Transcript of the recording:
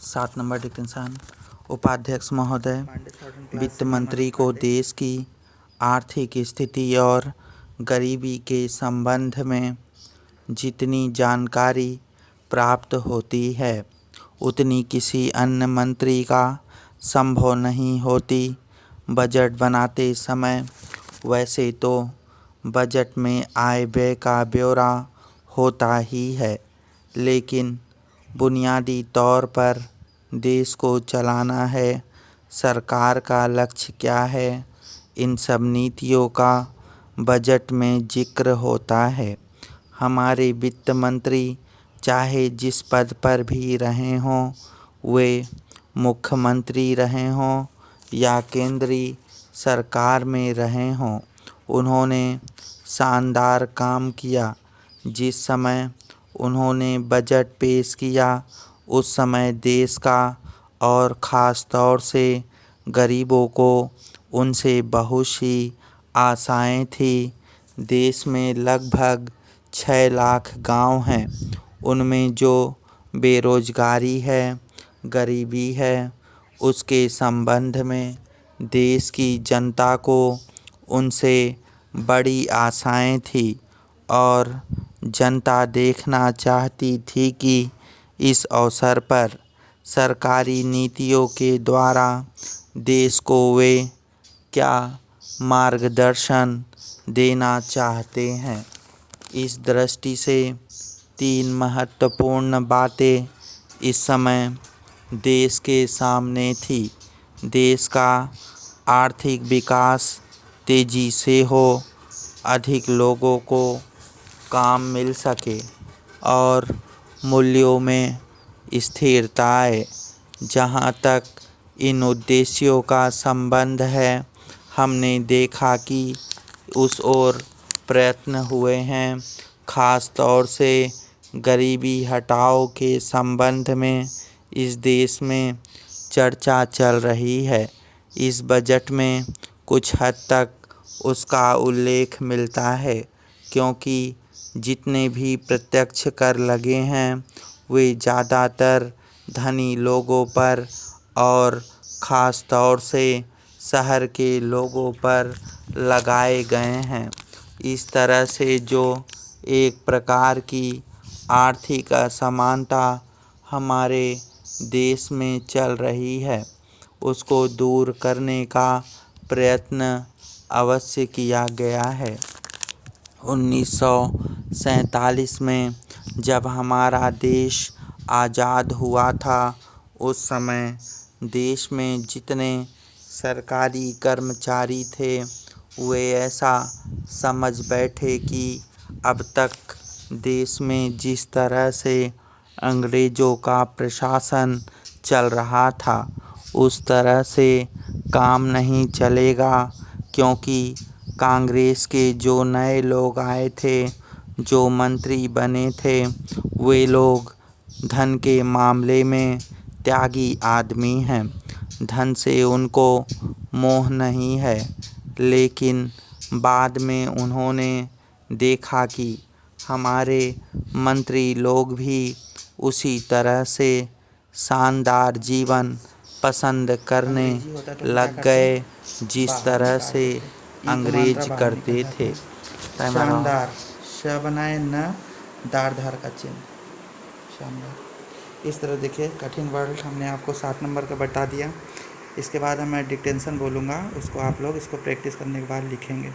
7 number dictation. उपाध्यक्ष महोदय, वित्त मंत्री को देश की आर्थिक स्थिति और गरीबी के संबंध में जितनी जानकारी प्राप्त होती है उतनी किसी अन्य मंत्री का संभव नहीं होती। बजट बनाते समय वैसे तो बजट में आय व्यय का ब्यौरा होता ही है, लेकिन बुनियादी तौर पर देश को चलाना है, सरकार का लक्ष्य क्या है, इन सब नीतियों का बजट में जिक्र होता है। हमारे वित्त मंत्री चाहे जिस पद पर भी रहे हों, वे मुख्यमंत्री रहे हों या केंद्रीय सरकार में रहे हों, उन्होंने शानदार काम किया। जिस समय उन्होंने बजट पेश किया उस समय देश का और ख़ास तौर से गरीबों को उनसे बहुत सी आशाएं थी। देश में लगभग 6 लाख गांव हैं। उनमें जो बेरोजगारी है, गरीबी है, उसके संबंध में देश की जनता को उनसे बड़ी आशाएं थी और जनता देखना चाहती थी कि इस अवसर पर सरकारी नीतियों के द्वारा देश को वे क्या मार्गदर्शन देना चाहते हैं। इस दृष्टि से 3 महत्वपूर्ण बातें इस समय देश के सामने थी। देश का आर्थिक विकास तेजी से हो, अधिक लोगों को काम मिल सके और मूल्यों में स्थिरता आए। जहाँ तक इन उद्देश्यों का संबंध है, हमने देखा कि उस ओर प्रयत्न हुए हैं। ख़ास तौर से गरीबी हटाओ के संबंध में इस देश में चर्चा चल रही है। इस बजट में कुछ हद तक उसका उल्लेख मिलता है, क्योंकि जितने भी प्रत्यक्ष कर लगे हैं वे ज़्यादातर धनी लोगों पर और ख़ास तौर से शहर के लोगों पर लगाए गए हैं। इस तरह से जो एक प्रकार की आर्थिक असमानता हमारे देश में चल रही है, उसको दूर करने का प्रयत्न अवश्य किया गया है। 1947 में जब हमारा देश आज़ाद हुआ था, उस समय देश में जितने सरकारी कर्मचारी थे वे ऐसा समझ बैठे कि अब तक देश में जिस तरह से अंग्रेज़ों का प्रशासन चल रहा था उस तरह से काम नहीं चलेगा, क्योंकि कांग्रेस के जो नए लोग आए थे, जो मंत्री बने थे, वे लोग धन के मामले में त्यागी आदमी हैं। धन से उनको मोह नहीं है, लेकिन बाद में उन्होंने देखा कि हमारे मंत्री लोग भी उसी तरह से शानदार जीवन पसंद करने लग गए जिस तरह से अंग्रेज करते थे। शानदार श बनाए न दार धार का चिन्ह, शानदार। इस तरह देखिए कठिन वर्ड हमने आपको 7 नंबर का बता दिया। इसके बाद मैं डिक्टेंशन बोलूँगा, उसको आप लोग इसको प्रैक्टिस करने के बाद लिखेंगे।